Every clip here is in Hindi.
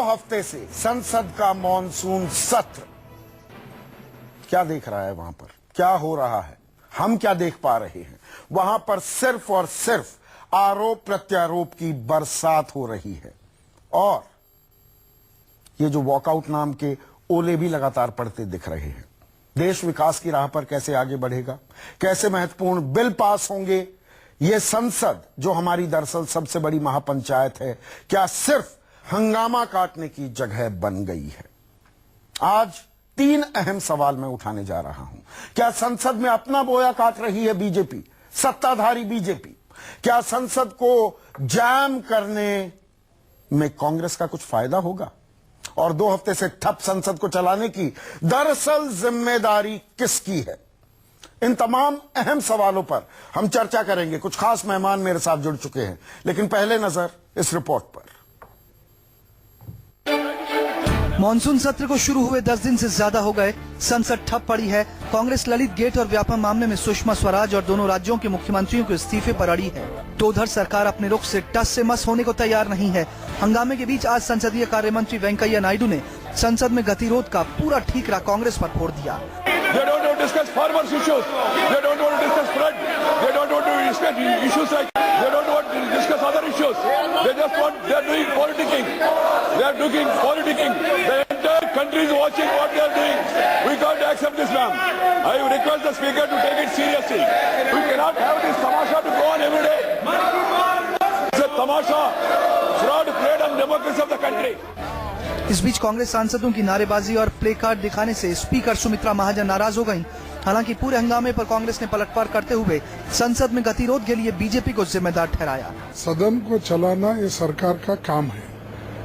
हफ्ते से संसद का मॉनसून सत्र क्या देख रहा है वहां पर, क्या हो रहा है, हम क्या देख पा रहे हैं? वहां पर सिर्फ और सिर्फ आरोप प्रत्यारोप की बरसात हो रही है और ये जो वॉकआउट नाम के ओले भी लगातार पड़ते दिख रहे हैं। देश विकास की राह पर कैसे आगे बढ़ेगा, कैसे महत्वपूर्ण बिल पास होंगे, ये संसद जो हमारी दरअसल सबसे बड़ी महापंचायत है, क्या सिर्फ हंगामा काटने की जगह बन गई है? आज 3 अहम सवाल मैं उठाने जा रहा हूं। क्या संसद में अपना बोया काट रही है बीजेपी, सत्ताधारी बीजेपी? क्या संसद को जैम करने में कांग्रेस का कुछ फायदा होगा? और 2 हफ्ते से ठप संसद को चलाने की दरअसल जिम्मेदारी किसकी है? इन तमाम अहम सवालों पर हम चर्चा करेंगे। कुछ खास मेहमान मेरे साथ जुड़ चुके हैं, लेकिन पहले नजर इस रिपोर्ट पर। मॉनसून सत्र को शुरू हुए 10 दिन से ज्यादा हो गए, संसद ठप पड़ी है। कांग्रेस ललित गेट और व्यापम मामले में सुषमा स्वराज और दोनों राज्यों के मुख्यमंत्रियों के इस्तीफे पर अड़ी है, तो उधर सरकार अपने रुख से टस से मस होने को तैयार नहीं है। हंगामे के बीच आज संसदीय कार्य मंत्री वेंकैया नायडू ने संसद में गतिरोध का पूरा ठीकरा कांग्रेस पर फोड़ दिया। They don't want to discuss farmers' issues. They don't want to discuss flood. They don't want to discuss issues like. They don't want to discuss other issues. They just want. They are doing politicking. They are doing politicking. The entire country is watching what they are doing. We can't accept this, ma'am. I request the speaker to take it seriously. We cannot have this tamasha to go on every day. It's a tamasha. Fraud played on democracy of the country. इस बीच कांग्रेस सांसदों की नारेबाजी और प्ले कार्ड दिखाने से स्पीकर सुमित्रा महाजन नाराज हो गयीं। हालांकि पूरे हंगामे पर कांग्रेस ने पलटवार करते हुए संसद में गतिरोध के लिए बीजेपी को जिम्मेदार ठहराया। सदन को चलाना ये सरकार का काम है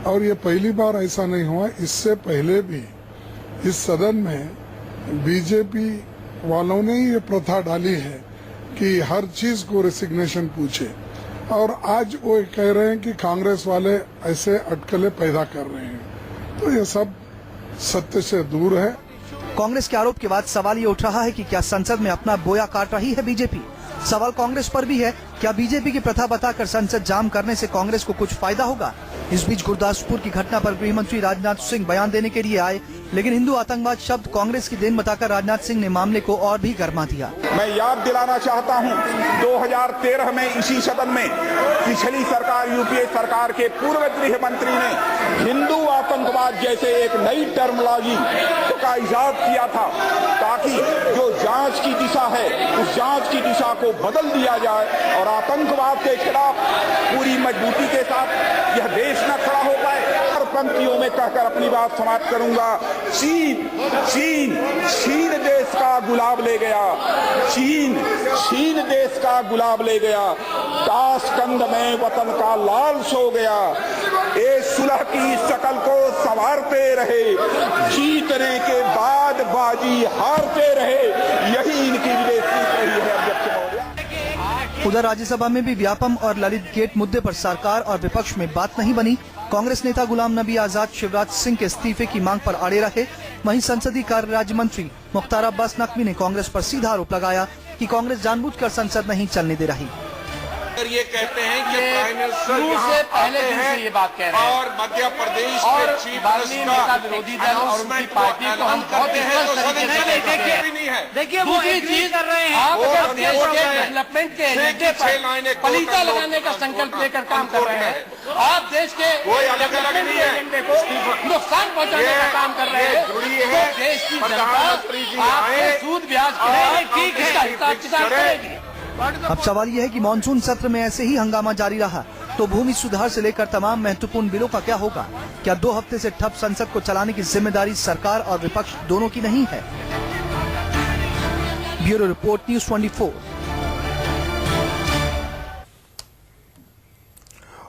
और ये पहली बार ऐसा नहीं हुआ। इससे पहले भी इस सदन में बीजेपी वालों ने ये प्रथा डाली है कि हर चीज को रेसिग्नेशन पूछे, और आज वो कह रहे हैं कि कांग्रेस वाले ऐसे अटकलें पैदा कर रहे हैं, तो ये सब सत्य से दूर है। कांग्रेस के आरोप के बाद सवाल ये उठ रहा है कि क्या संसद में अपना बोया काट रही है बीजेपी? सवाल कांग्रेस पर भी है, क्या बीजेपी की प्रथा बताकर संसद जाम करने से कांग्रेस को कुछ फायदा होगा? इस बीच गुरदासपुर की घटना पर गृह मंत्री राजनाथ सिंह बयान देने के लिए आए, लेकिन हिंदू आतंकवाद शब्द कांग्रेस की देन बताकर राजनाथ सिंह ने मामले को और भी गरमा दिया। मैं याद दिलाना चाहता हूं, 2013 में इसी सदन में पिछली सरकार यूपीए सरकार के पूर्व गृह मंत्री ने हिंदू आतंकवाद जैसे एक नई टर्मिनोलॉजी का इजाद किया था, ताकि जो जांच की दिशा है उस जांच की दिशा को बदल दिया जाए और आतंकवाद के खिलाफ पूरी मजबूती के साथ यह देश न खड़ा हो पाए। हर पंक्तियों में कहकर अपनी बात समाप्त करूंगा। चीन चीन चीन देश का गुलाब ले गया, चीन चीन देश का गुलाब ले गया, ताशकंद में वतन का लाल सो गया। ये सुलह की शकल को संवारते रहे, जीतने के बाद बाजी हारते रहे, यही इनकी विदेशी रही है। अध्यक्ष महोदय, उधर राज्यसभा में भी व्यापम और ललित गेट मुद्दे पर सरकार और विपक्ष में बात नहीं बनी। कांग्रेस नेता गुलाम नबी आजाद शिवराज सिंह के इस्तीफे की मांग पर अड़े रहे। वहीं संसदीय कार्य राज्य मंत्री मुख्तार अब्बास नकवी ने कांग्रेस पर सीधा आरोप लगाया कि कांग्रेस जानबूझकर संसद नहीं चलने दे रही। ये कहते हैं कि प्राइम मिनिस्टर यहाँ पहले हैं ये बात कह रहे हैं और मध्य प्रदेश के चीफ मिनिस्टर का विरोधी दल और उनकी पार्टी को हम कहते हैं तो सदन चले भी नहीं है। देखिए वो एक चीज कर रहे हैं, आप देश के डेवलपमेंट के एजेंडे पर पलीता लगाने का संकल्प लेकर काम कर रहे हैं। आप देश के डेवलपमेंट के एजेंडे को नुकसान पहुंचाने का काम कर रहे हैं। तो देश की जनता आपसे सूद ब्याज ठीक है हिसाब किताब करेगी। अब सवाल यह है कि मानसून सत्र में ऐसे ही हंगामा जारी रहा तो भूमि सुधार से लेकर तमाम महत्वपूर्ण बिलों का क्या होगा? क्या 2 हफ्ते से ठप संसद को चलाने की जिम्मेदारी सरकार और विपक्ष दोनों की नहीं है? Bureau report, news 24।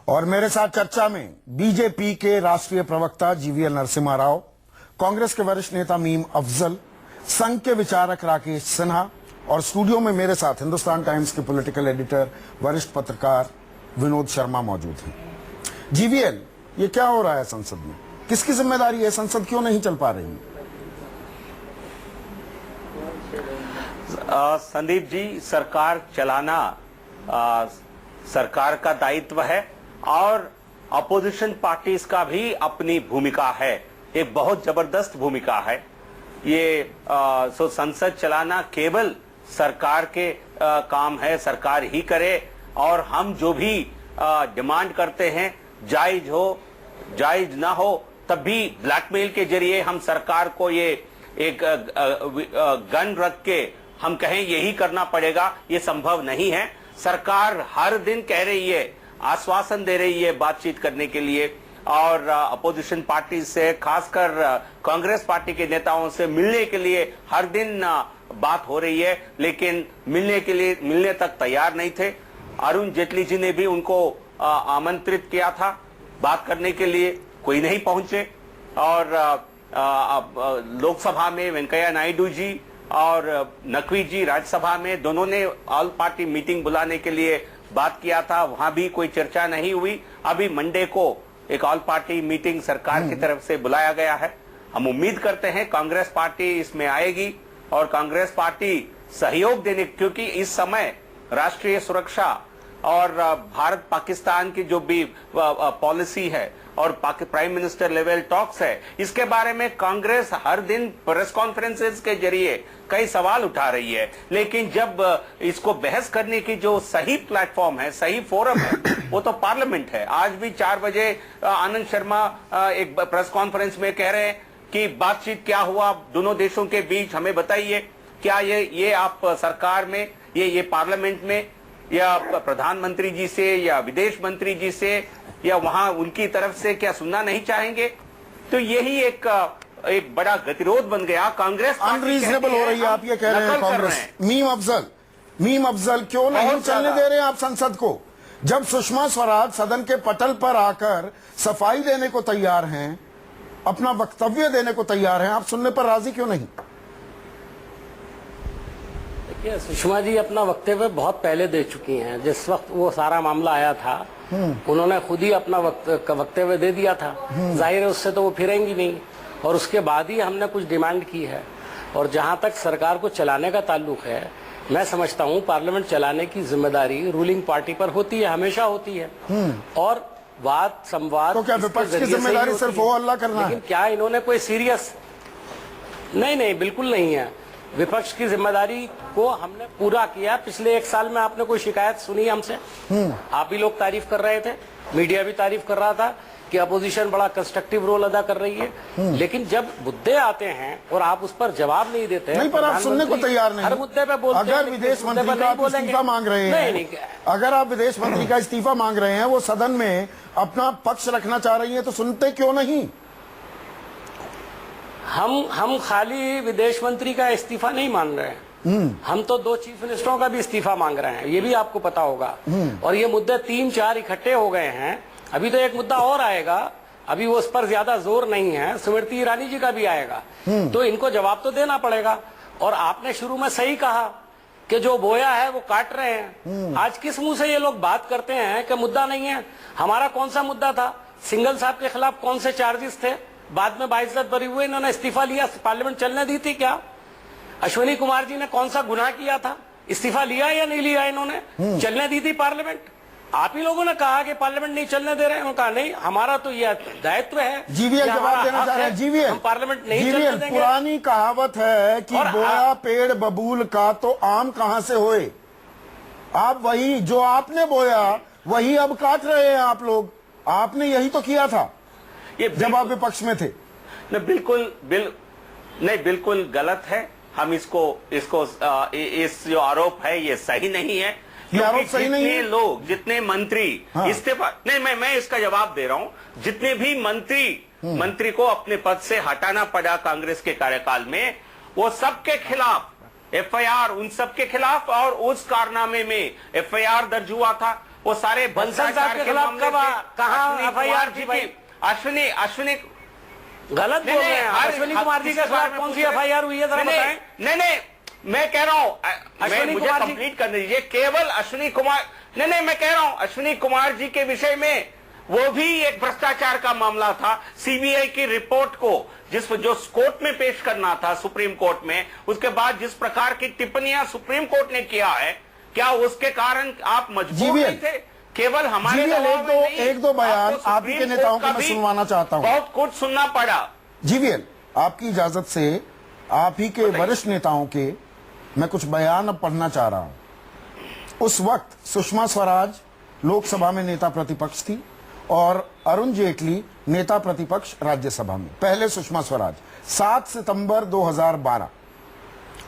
और मेरे साथ चर्चा में बीजेपी के राष्ट्रीय प्रवक्ता जीवीएल नरसिम्हा राव, कांग्रेस के वरिष्ठ नेता मीम अफजल, संघ के विचारक राकेश सिन्हा और स्टूडियो में मेरे साथ हिंदुस्तान टाइम्स के पॉलिटिकल एडिटर वरिष्ठ पत्रकार विनोद शर्मा मौजूद हैं। जीवीएल, ये क्या हो रहा है संसद में? किसकी जिम्मेदारी है? संसद क्यों नहीं चल पा रही? संदीप जी, सरकार चलाना सरकार का दायित्व है और अपोजिशन पार्टीज का भी अपनी भूमिका है, एक बहुत जबरदस्त भूमिका है। ये संसद चलाना केवल सरकार के काम है, सरकार ही करे, और हम जो भी डिमांड करते हैं, जायज हो जायज ना हो, तब भी ब्लैकमेल के जरिए हम सरकार को ये एक गन रख के हम कहें यही करना पड़ेगा, ये संभव नहीं है। सरकार हर दिन कह रही है, आश्वासन दे रही है बातचीत करने के लिए, और अपोजिशन पार्टी से, खासकर कांग्रेस पार्टी के नेताओं से मिलने के लिए हर दिन बात हो रही है, लेकिन मिलने तक तैयार नहीं थे। अरुण जेटली जी ने भी उनको आमंत्रित किया था बात करने के लिए, कोई नहीं पहुंचे। और लोकसभा में वेंकैया नायडू जी और नकवी जी राज्यसभा में, दोनों ने ऑल पार्टी मीटिंग बुलाने के लिए बात किया था, वहां भी कोई चर्चा नहीं हुई। अभी मंडे को एक ऑल पार्टी मीटिंग सरकार की तरफ से बुलाया गया है। हम उम्मीद करते हैं कांग्रेस पार्टी इसमें आएगी और कांग्रेस पार्टी सहयोग देने, क्योंकि इस समय राष्ट्रीय सुरक्षा और भारत पाकिस्तान की जो भी पॉलिसी है और प्राइम मिनिस्टर लेवल टॉक्स है, इसके बारे में कांग्रेस हर दिन प्रेस कॉन्फ्रेंसेस के जरिए कई सवाल उठा रही है, लेकिन जब इसको बहस करने की जो सही प्लेटफॉर्म है, सही फोरम है, वो तो पार्लियामेंट है। आज भी 4 बजे आनंद शर्मा एक प्रेस कॉन्फ्रेंस में कह रहे हैं कि बातचीत क्या हुआ दोनों देशों के बीच, हमें बताइए। क्या ये आप सरकार में, ये पार्लियामेंट में, या प्रधानमंत्री जी से या विदेश मंत्री जी से या वहां उनकी तरफ से क्या सुनना नहीं चाहेंगे? तो यही एक बड़ा गतिरोध बन गया। कांग्रेस अनरीजनेबल हो रही है, आप ये कह रहे हैं कांग्रेस। मीम अफजल क्यों नहीं चलने दे रहे हैं आप संसद को? जब सुषमा स्वराज सदन के पटल पर आकर सफाई देने को तैयार हैं, अपना वक्तव्य देने को तैयार हैं, आप सुनने पर राजी क्यों नहीं? देखिए, सुषमा जी अपना वक्तव्य बहुत पहले दे चुकी हैं। जिस वक्त वो सारा मामला आया था, उन्होंने खुद ही अपना वक्तव्य दे दिया था। जाहिर है उससे तो वो फिरेंगी नहीं, और उसके बाद ही हमने कुछ डिमांड की है। और जहां तक सरकार को चलाने का ताल्लुक है, मैं समझता हूं पार्लियामेंट चलाने की जिम्मेदारी रूलिंग पार्टी पर होती है, हमेशा होती है। और वाद संवाद तो क्या विपक्ष की जिम्मेदारी सिर्फ वो हल्ला करना है? लेकिन क्या इन्होंने कोई सीरियस? नहीं, बिल्कुल नहीं है। विपक्ष की जिम्मेदारी को हमने पूरा किया। पिछले 1 साल में आपने कोई शिकायत सुनी हमसे? आप भी लोग तारीफ कर रहे थे, मीडिया भी तारीफ कर रहा था कि अपोजिशन बड़ा कंस्ट्रक्टिव रोल अदा कर रही है। लेकिन जब मुद्दे आते हैं और आप उस पर जवाब नहीं देते, नहीं, पर आप सुनने को तैयार नहीं। हर मुद्दे पे बोलते हैं। अगर विदेश मंत्री का इस्तीफा मांग रहे हैं, अगर आप विदेश मंत्री का इस्तीफा मांग रहे हैं, वो सदन में अपना पक्ष रखना चाह रही है, तो सुनते क्यों नहीं? हम खाली विदेश मंत्री का इस्तीफा नहीं मांग रहे हैं, हम तो 2 चीफ मिनिस्टरों का भी इस्तीफा मांग रहे हैं, ये भी आपको पता होगा। और ये मुद्दे 3-4 इकट्ठे हो गए हैं। अभी तो एक मुद्दा और आएगा, अभी वो उस पर ज्यादा जोर नहीं है, स्मृति ईरानी जी का भी आएगा, तो इनको जवाब तो देना पड़ेगा। और आपने शुरू में सही कहा कि जो बोया है वो काट रहे हैं। आज किस मुंह से ये लोग बात करते हैं कि मुद्दा नहीं है? हमारा कौन सा मुद्दा था? सिंघल साहब के खिलाफ कौन से चार्जेस थे? बाद में बाइज्जत बरी हुए, इन्होंने इस्तीफा लिया, पार्लियामेंट चलने दी थी क्या? अश्विनी कुमार जी ने कौन सा गुनाह किया था? इस्तीफा लिया या नहीं लिया इन्होंने? चलने दी थी पार्लियामेंट? आप ही लोगों ने कहा कि पार्लियामेंट नहीं चलने दे रहे हैं। कहा नहीं, हमारा तो यह दायित्व है। जीवीएल जवाब देना चाह रहे हैं। जीवीएल, हम पार्लियामेंट नहीं चलने देंगे। पुरानी कहावत है कि बोया पेड़ बबूल का तो आम कहां से होए। आप वही जो आपने बोया वही अब काट रहे हैं आप लोग। आपने यही तो किया था ये जब आप विपक्ष में थे। बिल्कुल गलत है। हम इस जो आरोप है ये सही नहीं है। ये आरोप सही नहीं है। लोग, जितने मंत्री इस्तीफा नहीं, मैं इसका जवाब दे रहा हूं। जितने भी मंत्री को अपने पद से हटाना पड़ा कांग्रेस के कार्यकाल में, वो सबके खिलाफ एफआईआर, उन सबके खिलाफ, और उस कारनामे में एफआईआर दर्ज हुआ था। वो सारे बंसल साहब के खिलाफ कहाँ एफआईआर थी भाई? अश्विनी गलत बोल रहे हैं। अश्विनी कुमार जी के खिलाफ कौन सी एफआईआर हुई है, जरा बताएं। नहीं, मैं कह रहा हूं, मुझे कंप्लीट करने दीजिए। केवल अश्विनी कुमार, नहीं, मैं कह रहा हूं अश्विनी कुमार जी के विषय में वो भी एक भ्रष्टाचार का मामला था। सीबीआई की रिपोर्ट को जो कोर्ट में पेश करना था, सुप्रीम कोर्ट में, उसके बाद जिस प्रकार की टिप्पणियां सुप्रीम कोर्ट ने किया है, क्या उसके कारण आप मजबूर नहीं थे? केवल हमारे दबाव में नहीं, एक दो बयान आपको आप ही के सुप्रीम नेताओं कोर्ट को का मैं भी सुनवाना चाहता हूं। बहुत कुछ सुनना पड़ा। जीवीएल, आपकी इजाजत से आप ही के वरिष्ठ नेताओं के मैं कुछ बयान अब पढ़ना चाह रहा हूं। उस वक्त सुषमा स्वराज लोकसभा में नेता प्रतिपक्ष थी और अरुण जेटली नेता प्रतिपक्ष राज्यसभा में। पहले सुषमा स्वराज 7 सितंबर 2012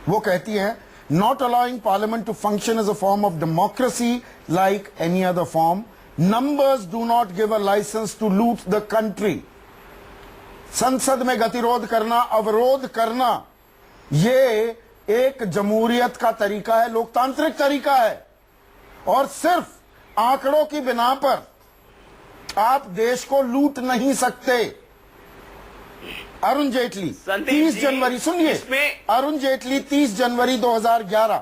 वो कहती हैं, not allowing parliament to function as a form of democracy like any other form, numbers do not give a licence to loot the country. संसद में गतिरोध करना, अवरोध करना, ये एक जमहूरियत का तरीका है, लोकतांत्रिक तरीका है, और सिर्फ आंकड़ों की बिना पर आप देश को लूट नहीं सकते। अरुण जेटली 30 जनवरी, सुनिए, अरुण जेटली 30 जनवरी 2011,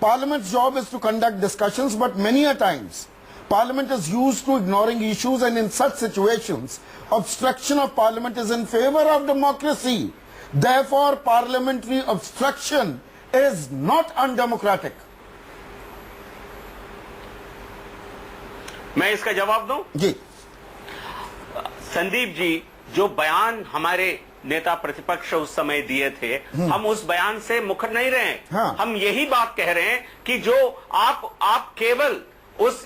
parliament job is to conduct discussions but many a times parliament is used to ignoring issues and in such situations obstruction of parliament is in favor of democracy. Therefore, parliamentary obstruction is not undemocratic. मैं इसका जवाब दूं? जी। संदीप जी, जो बयान हमारे नेता प्रतिपक्ष उस समय दिए थे, हम उस बयान से मुकर नहीं रहे हैं। हाँ। हम यही बात कह रहे हैं कि जो आप केवल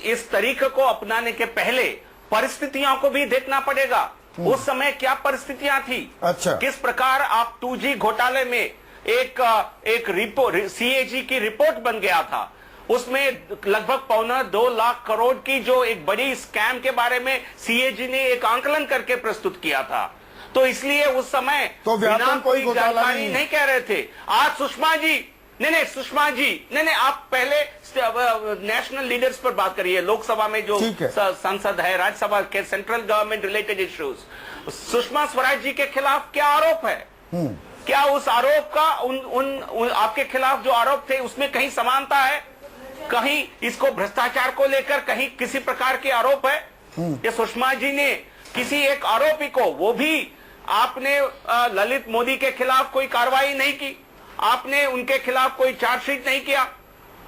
इस तरीके को अपनाने के पहले परिस्थितियों को भी देखना पड़ेगा। उस समय क्या परिस्थितियां थी, अच्छा, किस प्रकार आप 2G घोटाले में एक रिपोर्ट, CAG की रिपोर्ट बन गया था, उसमें लगभग 1.25-2 लाख करोड़ की जो एक बड़ी स्कैम के बारे में CAG ने एक आंकलन करके प्रस्तुत किया था। तो इसलिए उस समय तो बिना कोई घोटाला जानकारी नहीं कह रहे थे। आज सुषमा जी, सुषमा जी, आप पहले नेशनल लीडर्स पर बात करिए, लोकसभा में जो सांसद है, राज्यसभा के central government related issues. Sushma Swaraj ji के खिलाफ क्या आरोप है? क्या उस आरोप का उन आपके खिलाफ जो आरोप थे उसमें कहीं समानता है? कहीं इसको भ्रष्टाचार को लेकर कहीं किसी प्रकार के आरोप है? या सुषमा जी ने किसी एक आरोपी को, वो भी आपने ललित मोदी के खिलाफ कोई कार्रवाई नहीं की, आपने उनके खिलाफ कोई चार्जशीट नहीं किया,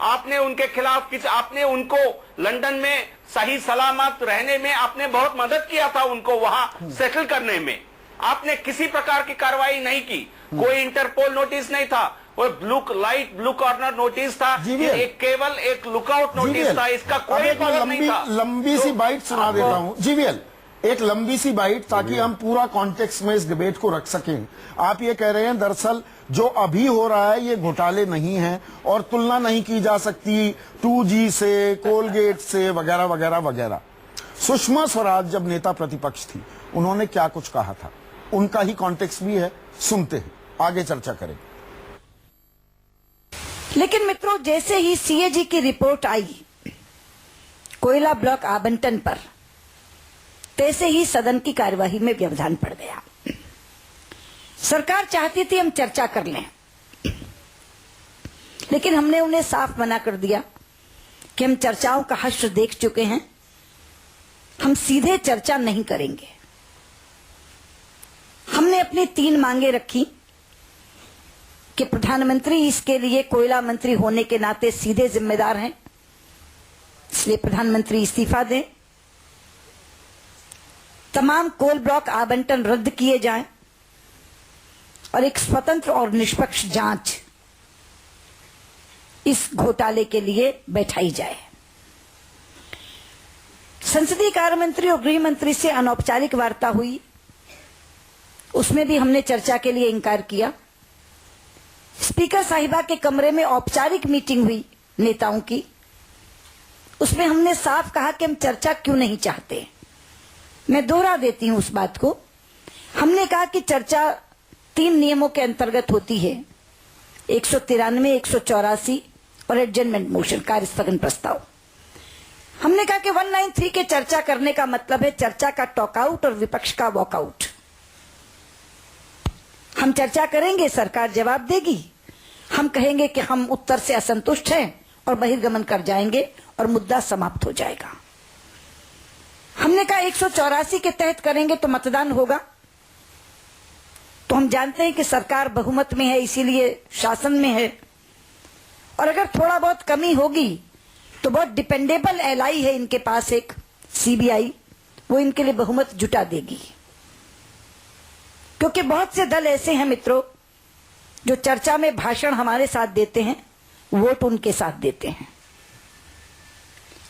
आपने उनके खिलाफ आपने उनको लंदन में सही सलामत रहने में आपने बहुत मदद किया था, उनको वहां सेटल करने में आपने किसी प्रकार की कार्रवाई नहीं की। कोई इंटरपोल नोटिस नहीं था, वो ब्लू कॉर्नर नोटिस था, केवल एक लुकआउट नोटिस था, इसका कोई मतलब नहीं था। लंबी सी बाइट सुना देता हूं जीवीएल, एक लंबी सी बाइट, ताकि हम पूरा कॉन्टेक्स्ट में इस डिबेट को रख सकें। आप ये कह रहे हैं दरअसल जो अभी हो रहा है ये घोटाले नहीं है और तुलना नहीं की जा सकती 2G से, कोलगेट से, वगैरह वगैरह वगैरह। सुषमा स्वराज जब नेता प्रतिपक्ष थी, उन्होंने क्या कुछ कहा था, उनका ही कॉन्टेक्स्ट भी है, सुनते हैं, आगे चर्चा करें। लेकिन मित्रों, जैसे ही CAG की रिपोर्ट आई कोयला ब्लॉक आवंटन पर, तैसे ही सदन की कार्यवाही में व्यवधान पड़ गया। सरकार चाहती थी हम चर्चा कर लें, लेकिन हमने उन्हें साफ मना कर दिया कि हम चर्चाओं का हश्र देख चुके हैं, हम सीधे चर्चा नहीं करेंगे। हमने अपनी 3 मांगे रखी कि प्रधानमंत्री इसके लिए कोयला मंत्री होने के नाते सीधे जिम्मेदार हैं, इसलिए प्रधानमंत्री इस्तीफा दें, तमाम कोल ब्लॉक आवंटन रद्द किए जाएं और एक स्वतंत्र और निष्पक्ष जांच इस घोटाले के लिए बैठाई जाए। संसदीय कार्य मंत्री और गृह मंत्री से अनौपचारिक वार्ता हुई, उसमें भी हमने चर्चा के लिए इंकार किया। स्पीकर साहिबा के कमरे में औपचारिक मीटिंग हुई नेताओं की, उसमें हमने साफ कहा कि हम चर्चा क्यों नहीं चाहते। मैं दोहरा देती हूं उस बात को। हमने कहा कि चर्चा 3 नियमों के अंतर्गत होती है, 193, 184 और एडजमेंट मोशन, कार्य स्थगन प्रस्ताव। हमने कहा कि 193 के चर्चा करने का मतलब है चर्चा का टॉकआउट और विपक्ष का वॉकआउट। हम चर्चा करेंगे, सरकार जवाब देगी, हम कहेंगे कि हम उत्तर से असंतुष्ट हैं और बहिर्गमन कर जाएंगे और मुद्दा समाप्त हो जाएगा। हमने कहा 184 के तहत करेंगे तो मतदान होगा, तो हम जानते हैं कि सरकार बहुमत में है, इसीलिए शासन में है, और अगर थोड़ा बहुत कमी होगी तो बहुत डिपेंडेबल एलाई है इनके पास एक सीबीआई, वो इनके लिए बहुमत जुटा देगी। क्योंकि बहुत से दल ऐसे हैं मित्रों जो चर्चा में भाषण हमारे साथ देते हैं, वोट उनके साथ देते हैं।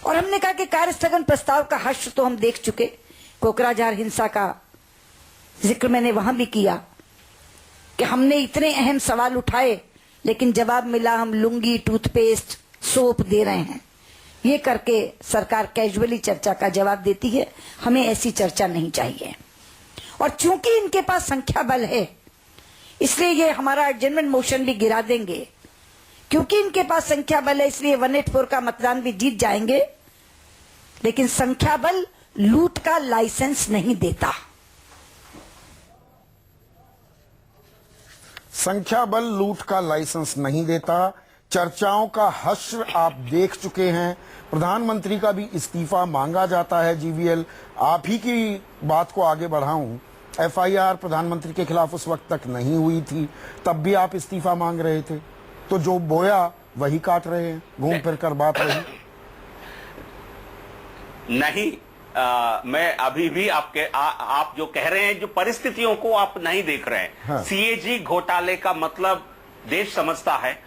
और हमने कहा कि कार्यस्थगन प्रस्ताव का हश्र तो हम देख चुके, कोकराझार हिंसा का जिक्र मैंने वहां भी किया कि हमने इतने अहम सवाल उठाए लेकिन जवाब मिला हम लुंगी, टूथपेस्ट, सोप दे रहे हैं। ये करके सरकार कैजुअली चर्चा का जवाब देती है। हमें ऐसी चर्चा नहीं चाहिए। और चूंकि इनके पास संख्या बल है इसलिए ये हमारा एडजर्नमेंट मोशन भी गिरा देंगे। क्योंकि इनके पास संख्या बल है इसलिए 184 का मतदान भी जीत जाएंगे, लेकिन संख्या बल लूट का लाइसेंस नहीं देता। संख्या बल लूट का लाइसेंस नहीं देता। चर्चाओं का हश्र आप देख चुके हैं। प्रधानमंत्री का भी इस्तीफा मांगा जाता है। जीवीएल, आप ही की बात को आगे बढ़ाऊं, एफआईआर प्रधानमंत्री के खिलाफ उस वक्त तक नहीं हुई थी, तब भी आप इस्तीफा मांग रहे थे। तो जो बोया वही काट रहे हैं, घूम फिर कर बात रही नहीं। मैं अभी भी आप जो कह रहे हैं, जो परिस्थितियों को आप नहीं देख रहे हैं। हाँ। सीएजी घोटाले का मतलब देश समझता है।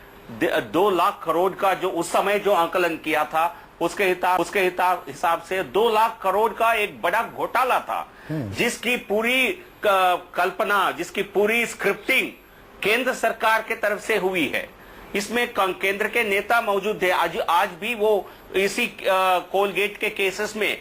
2 लाख करोड़ का जो उस समय जो आंकलन किया था उसके हिसाब से 2 लाख करोड़ का एक बड़ा घोटाला था, जिसकी पूरी कल्पना, जिसकी पूरी स्क्रिप्टिंग केंद्र सरकार के तरफ से हुई है। इसमें केंद्र के नेता मौजूद थे। आज भी वो इसी कोलगेट के केसेस में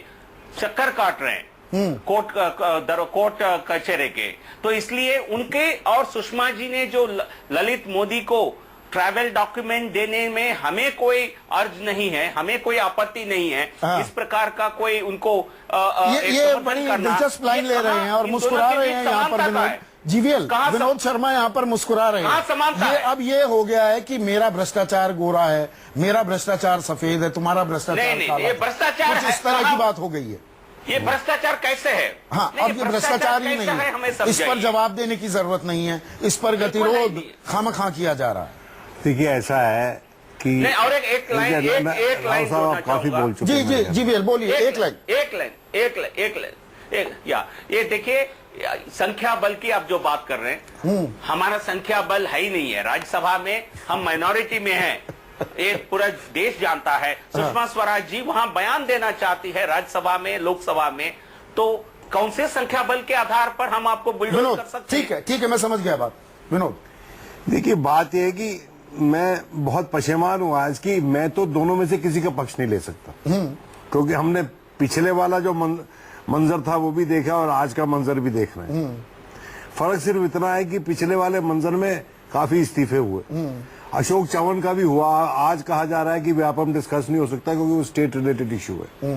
चक्कर काट रहे हैं कोर्ट कचहरे के। तो इसलिए उनके और सुषमा जी ने जो ललित मोदी को ट्रैवल डॉक्यूमेंट देने में हमें कोई अर्ज नहीं है, हमें कोई आपत्ति नहीं है। इस प्रकार का कोई उनको ये बड़ी दिलचस्प लाइन ले रहे हैं और मुस्कुरा रहे हैं यहाँ पर विनोद। जीवीएल, विनोद शर्मा यहाँ पर मुस्कुरा रहे हैं। अब ये हो गया है कि मेरा भ्रष्टाचार गोरा है, मेरा भ्रष्टाचार सफेद है, तुम्हारा भ्रष्टाचार काला है। भ्रष्टाचार कुछ इस तरह की बात हो गई है। ये भ्रष्टाचार कैसे है? हाँ, अब ये भ्रष्टाचार ही नहीं है। इस पर जवाब देने की जरूरत नहीं है। इस पर गतिरोध खामखा किया जा रहा है। देखिए, ऐसा है कि और एक लाइन काफी बोल चुके हैं। जी जीवीएल बोलिए। एक लाइन ये देखिए, संख्या बल की आप जो बात कर रहे हैं, हमारा संख्या बल है ही नहीं है। राज्यसभा में हम माइनॉरिटी में हैं, एक पूरा देश जानता है। सुषमा स्वराज जी वहां बयान देना चाहती है राज्यसभा में, लोकसभा में, तो कौन से संख्या बल के आधार पर हम आपको बुलडोज कर सकते हैं? ठीक है, मैं समझ गया बात। विनोद, देखिए, बात यह है कि मैं बहुत पशेमान हूं आज की, मैं तो दोनों में से किसी का पक्ष नहीं ले सकता। क्योंकि हमने पिछले वाला जो मंजर था वो भी देखा और आज का मंजर भी देख रहे हैं। फर्क सिर्फ इतना है कि पिछले वाले मंजर में काफी इस्तीफे हुए। अशोक चव्हाण का भी हुआ। आज कहा जा रहा है कि व्यापम डिस्कस नहीं हो सकता क्योंकि वो स्टेट रिलेटेड इश्यू है।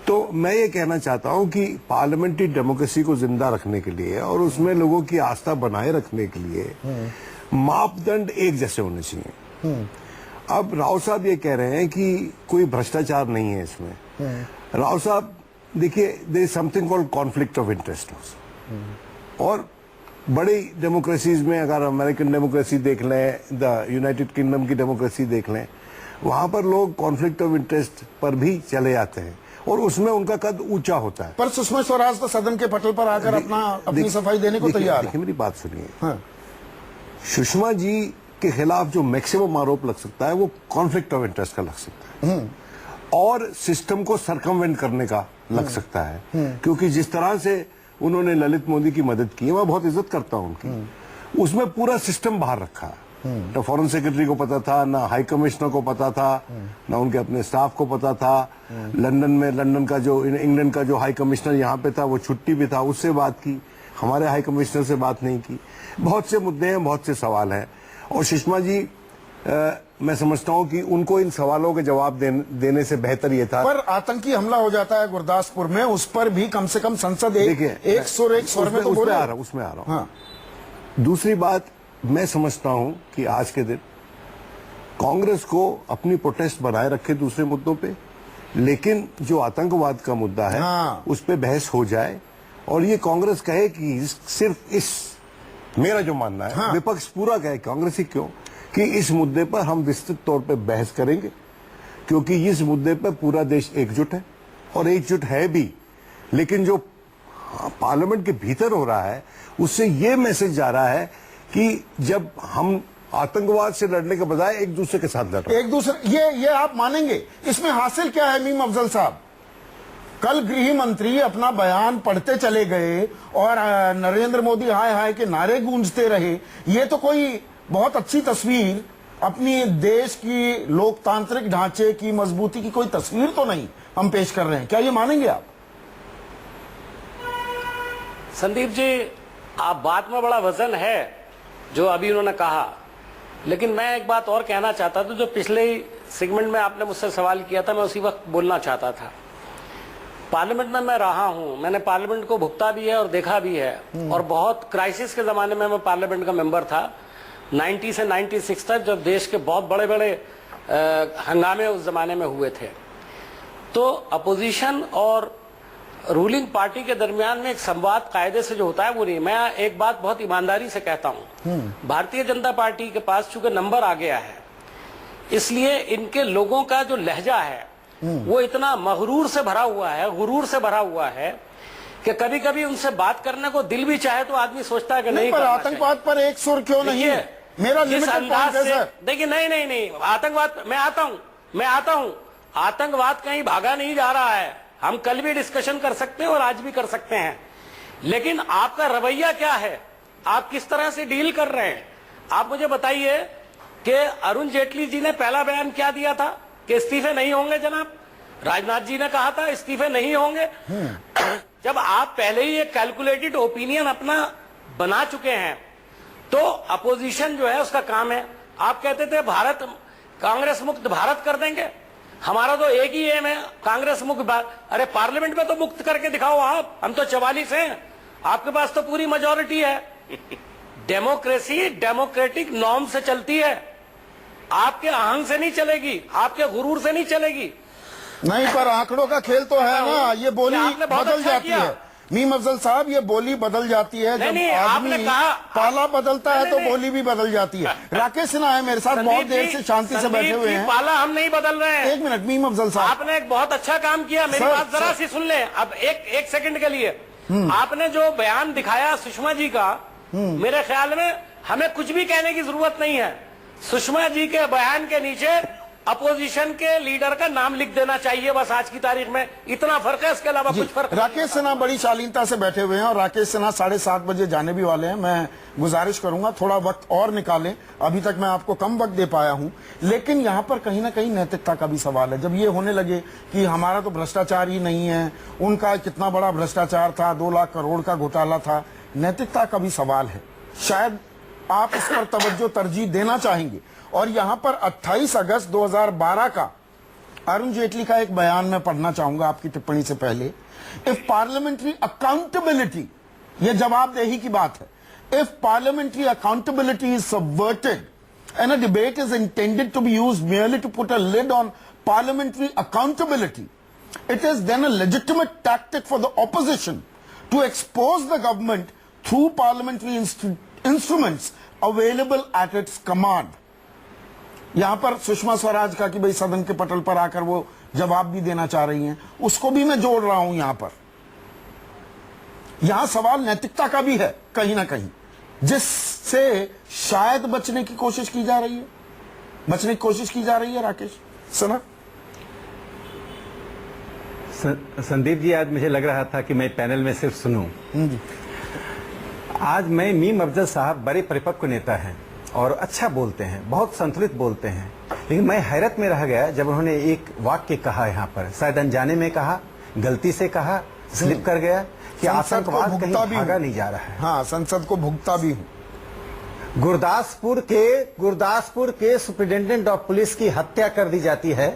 तो मैं ये कहना चाहता हूं कि पार्लियामेंट्री डेमोक्रेसी को जिंदा रखने के लिए और उसमें लोगों की आस्था बनाए रखने के लिए मापदंड एक जैसे होने चाहिए। अब राव साहब ये कह रहे हैं कि कोई भ्रष्टाचार नहीं है इसमें। राव साहब, देखिए, there is something called conflict of interest. और बड़ी डेमोक्रेसीज में, अगर अमेरिकन डेमोक्रेसी देख लें, द यूनाइटेड किंगडम की डेमोक्रेसी देख लें, वहां पर लोग कॉन्फ्लिक्ट ऑफ इंटरेस्ट पर भी चले जाते हैं और उसमें उनका कद ऊंचा होता है। पर सुषमा स्वराज तो सदन के पटल पर आकर अपनी सफाई देने को तैयार है। देखिए, मेरी बात सुनिए। हाँ। सुषमा जी के खिलाफ जो मैक्सिमम आरोप लग सकता है वो कॉन्फ्लिक्ट ऑफ इंटरेस्ट का लग सकता है और सिस्टम को सरकमवेंट करने का लग सकता है। क्योंकि जिस तरह से उन्होंने ललित मोदी की मदद की है, मैं बहुत इज्जत करता हूं उनकी, उसमें पूरा सिस्टम बाहर रखा है। ना फॉरेन सेक्रेटरी को पता था, ना हाई कमिश्नर को पता था, ना उनके अपने स्टाफ को पता था। लंदन का जो, इंग्लैंड का जो हाई कमिश्नर यहाँ पे था वो छुट्टी भी था, उससे बात की। हमारे हाई कमिश्नर से बात नहीं की। बहुत से मुद्दे हैं, बहुत से सवाल हैं और सुषमा जी, मैं समझता हूं कि उनको इन सवालों के जवाब देने से बेहतर ये था। पर आतंकी हमला हो जाता है गुरदासपुर में, उस पर भी कम से कम संसद एक स्वर में तो उसमें आ रहा हूं। हाँ। दूसरी बात, मैं समझता हूं कि आज के दिन कांग्रेस को अपनी प्रोटेस्ट बनाए रखे दूसरे मुद्दों पे, लेकिन जो आतंकवाद का मुद्दा है उस पे बहस हो जाए और ये कांग्रेस कहे कि सिर्फ इस, मेरा जो मानना है, विपक्ष पूरा कहे, कांग्रेस ही क्यों, कि इस मुद्दे पर हम विस्तृत तौर पे बहस करेंगे, क्योंकि इस मुद्दे पर पूरा देश एकजुट है और एकजुट है भी, लेकिन जो पार्लियामेंट के भीतर हो रहा है उससे ये मैसेज जा रहा है कि जब हम आतंकवाद से लड़ने के बजाय एक दूसरे के साथ लड़ रहे हैं। एक दूसरे, ये आप मानेंगे, इसमें हासिल क्या है मीम अफजल साहब? कल गृह मंत्री अपना बयान पढ़ते चले गए और नरेंद्र मोदी हाय हाय के नारे गूंजते रहे। ये तो कोई बहुत अच्छी तस्वीर, अपनी देश की लोकतांत्रिक ढांचे की मजबूती की कोई तस्वीर तो नहीं हम पेश कर रहे हैं। क्या ये मानेंगे आप? संदीप जी, आप बात में बड़ा वजन है जो अभी उन्होंने कहा, लेकिन मैं एक बात और कहना चाहता था। जो पिछले सेगमेंट में आपने मुझसे सवाल किया था, मैं उसी वक्त बोलना चाहता था। पार्लियामेंट में मैं रहा हूं, मैंने पार्लियामेंट को भुगता भी है और देखा भी है, और बहुत क्राइसिस के जमाने में मैं पार्लियामेंट का मेंबर था 90 से 96 तक, जब देश के बहुत बड़े बड़े हंगामे उस जमाने में हुए थे। तो अपोजिशन और रूलिंग पार्टी के दरमियान में एक संवाद कायदे से जो होता है वो नहीं। मैं एक बात बहुत ईमानदारी से कहता हूं, भारतीय जनता पार्टी के पास चूंकि नंबर आ गया है, इसलिए इनके लोगों का जो लहजा है वो इतना मगरूर से भरा हुआ है, गुरूर से भरा हुआ है कि कभी कभी उनसे बात करने को दिल भी चाहे तो आदमी सोचता है कि नहीं। पर आतंकवाद पर एक सुर क्यों नहीं है? मेरा लिमिटेड पॉइंट है सर। देखिए, नहीं, आतंकवाद, मैं आता हूं, आतंकवाद कहीं भागा नहीं जा रहा है। हम कल भी डिस्कशन कर सकते हैं और आज भी कर सकते हैं, लेकिन आपका रवैया क्या है? आप किस तरह से डील कर रहे हैं? आप मुझे बताइए कि अरुण जेटली जी ने पहला बयान क्या दिया था कि इस्तीफे नहीं होंगे जनाब। राजनाथ जी ने कहा था इस्तीफे नहीं होंगे। जब आप पहले ही एक कैलकुलेटेड ओपिनियन अपना बना चुके हैं, तो अपोजिशन जो है उसका काम है। आप कहते थे भारत कांग्रेस मुक्त भारत कर देंगे, हमारा तो एक ही एम है कांग्रेस मुक्त भारत। अरे पार्लियामेंट में तो मुक्त करके दिखाओ आप, हम तो 44 हैं, आपके पास तो पूरी मेजॉरिटी है। डेमोक्रेसी डेमोक्रेटिक नॉर्म से चलती है, आपके अहंग से नहीं चलेगी, आपके गुरूर से नहीं चलेगी। नहीं, पर आंकड़ों का खेल तो है ना, ये बोली बदल जाती है मीम अफजल साहब, ये बोली बदल जाती है। जब आदमी पाला बदलता है तो बोली भी बदल जाती है। राकेश सिन्हा है मेरे साथ, बहुत देर से शांति से बैठे हुए हैं। पाला हम नहीं बदल रहे हैं। एक मिनट मीम अफजल साहब, आपने एक बहुत अच्छा काम किया, मेरी बात जरा सी सुन लें अब एक सेकंड के लिए। आपने जो बयान दिखाया सुषमा जी का, मेरे ख्याल में हमें कुछ भी कहने की जरूरत नहीं है। सुषमा जी के बयान के नीचे अपोजिशन के लीडर का नाम लिख देना चाहिए बस आज की तारीख में, इतना फर्क है, इसके अलावा कुछ फर्क। राकेश सिन्हा बड़ी शालीनता से बैठे हुए हैं और राकेश सिन्हा 7:30 बजे जाने भी वाले हैं। मैं गुजारिश करूंगा थोड़ा वक्त और निकालें, अभी तक मैं आपको कम वक्त दे पाया हूं, लेकिन यहां पर कहीं ना कहीं नैतिकता का भी सवाल है। जब ये होने लगे कि हमारा तो भ्रष्टाचार ही नहीं है, उनका कितना बड़ा भ्रष्टाचार था, 2 लाख करोड़ का घोटाला था, नैतिकता का भी सवाल है। शायद आप इस पर तवज्जो तरजीह देना चाहेंगे। और यहां पर 28 अगस्त 2012 का अरुण जेटली का एक बयान मैं पढ़ना चाहूंगा आपकी टिप्पणी से पहले। इफ पार्लियामेंट्री अकाउंटेबिलिटी, यह जवाबदेही की बात है, if parliamentary accountability is subverted and a debate is intended to be used merely to put a lid on parliamentary accountability, it is then a legitimate tactic for the opposition to expose the government through parliamentary instruments available at its command. यहां पर सुषमा स्वराज का कि भाई सदन के पटल पर आकर वो जवाब भी देना चाह रही हैं, उसको भी मैं जोड़ रहा हूं यहां पर। यहां सवाल नैतिकता का भी है कहीं ना कहीं, जिससे शायद बचने की कोशिश की जा रही है। राकेश सिन्हा। संदीप जी, आज मुझे लग रहा था कि मैं पैनल में सिर्फ सुनूं। आज मैं मीम अफजल साहब बड़े परिपक्व नेता हैं और अच्छा बोलते हैं, बहुत संतुलित बोलते हैं, लेकिन मैं हैरत में रह गया जब उन्होंने एक वाक्य कहा यहाँ पर, शायद अनजाने में कहा, गलती से कहा, स्लिप कर गया कि आतंकवाद कहीं भागा नहीं जा रहा है। हाँ, संसद को भुगता भी हूं। गुरदासपुर के सुप्रिंटेंडेंट ऑफ पुलिस की हत्या कर दी जाती है।